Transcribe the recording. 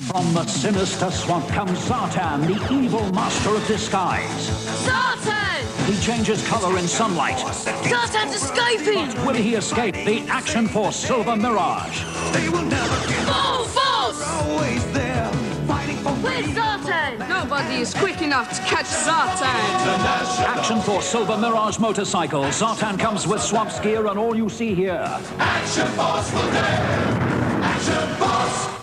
From the sinister swamp comes Zartan, the evil master of disguise. Zartan! He changes color in sunlight. Zartan's escaping! Will he escape the Action Force Silver Mirage? They will never give Full force! always there, fighting for Where's Zartan? Nobody is quick enough to catch Zartan. Action Force Silver Mirage motorcycle. Zartan comes with swamp gear and all you see here. Action Force will dare. Action Force.